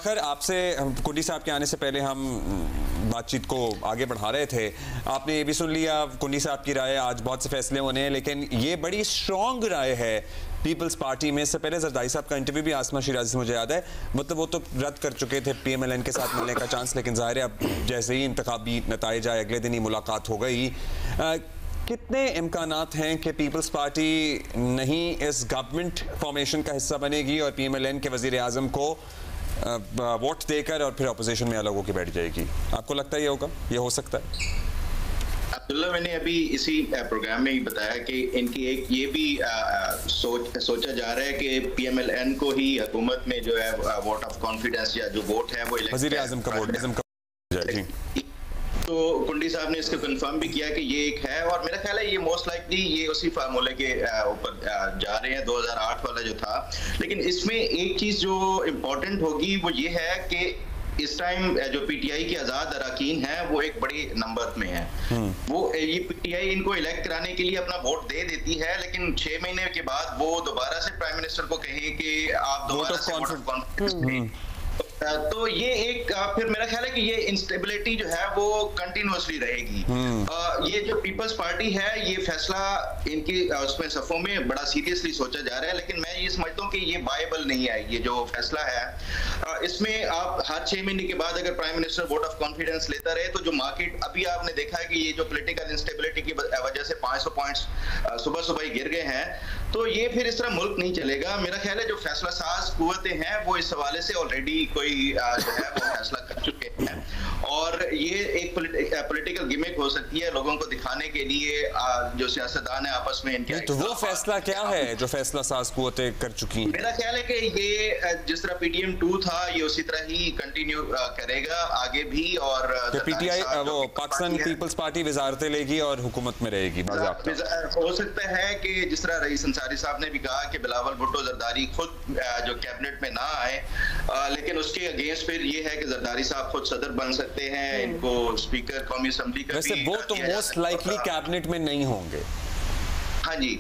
फ़खर, आपसे कुंडी साहब के आने से पहले हम बातचीत को आगे बढ़ा रहे थे। आपने ये भी सुन लिया कुंडी साहब की राय, आज बहुत से फैसले होने हैं, लेकिन ये बड़ी स्ट्रॉन्ग राय है पीपल्स पार्टी में। इससे पहले जरदारी साहब का इंटरव्यू भी आसमा शिराजी से मुझे याद है, मतलब वो तो रद्द कर चुके थे PMLN के साथ मिलने का चांस, लेकिन ज़ाहिर है अब जैसे ही इंतखाबी नताइज आए अगले दिन ही मुलाकात हो गई। कितने इम्कानात हैं कि पीपल्स पार्टी नहीं इस गवर्नमेंट फॉर्मेशन का हिस्सा बनेगी और PMLN के वज़ीर आज़म को वोट देकर और फिर अपोजिशन में अलग होकर बैठ जाएगी? आपको लगता है ये होगा, ये हो सकता है? अब्दुल्ला, मैंने अभी इसी प्रोग्राम में ही बताया कि इनकी एक ये भी सोचा जा रहा है कि PMLN को ही हुकूमत में जो है वोट ऑफ कॉन्फिडेंस या जो वोट है वो वज़ीर आज़म का वोट तो कुंडी साहब ने इसको कंफर्म भी किया कि ये एक है, और मेरा ख्याल है ये मोस्ट लाइकली ये उसी फार्मूले के ऊपर जा रहे हैं 2008 वाला जो था। लेकिन इसमें एक चीज जो इम्पोर्टेंट होगी वो ये है कि इस टाइम जो PTI के आजाद अरकान हैं वो एक बड़ी नंबर में है। वो ये PTI इनको इलेक्ट कराने के लिए अपना वोट दे देती है, लेकिन 6 महीने के बाद वो दोबारा से प्राइम मिनिस्टर को कहें कि आप दोबारा से वोट ऑफ कॉन्फिडेंस। तो ये एक फिर मेरा ख्याल है कि ये इंस्टेबिलिटी जो है वो कंटिन्यूअसली रहेगी। ये जो पीपल्स पार्टी है ये फैसला इनकी उसमें सफों में बड़ा सीरियसली सोचा जा रहा है, लेकिन मैं ये समझता हूँ कि ये वायबल नहीं है। ये जो फैसला है इसमें आप हर 6 महीने के बाद अगर prime minister vote of confidence लेता रहे तो जो मार्केट अभी आपने देखा है कि ये जो पॉलिटिकल इंस्टेबिलिटी की वजह से 500 पॉइंट्स सुबह सुबह ही गिर गए हैं, तो ये फिर इस तरह मुल्क नहीं चलेगा। मेरा ख्याल है जो फैसला साज कुव्वतें हैं वो इस हवाले से ऑलरेडी कोई जो है वो फैसला कर चुके हैं, और ये एक पॉलिटिकल गिमिक हो सकती है लोगों को दिखाने के लिए जो सियासतदान है आपस में इनके। तो वो फैसला क्या है जो फैसला साज कुव्वतें कर चुकी हैं? मेरा ख्याल है कि ये जिस तरह PTM 2 था ये उसी तरह ही कंटिन्यू करेगा आगे भी, और PTI वो पाकिस्तान पीपल्स पार्टी वजारतें लेगी और हुकूमत में रहेगी। हो सकता है कि जिस तरह रईस अंसारी साहब ने भी कहा कि बिलावल भुट्टो जरदारी खुद जो कैबिनेट में ना आए, लेकिन उसके अगेंस्ट फिर ये है कि जरदारी साहब खुद सदर बन सकते हैं, इनको स्पीकर कौमी असेंबली का वैसे वो तो मोस्ट लाइकली कैबिनेट में नहीं होंगे। हाँ जी,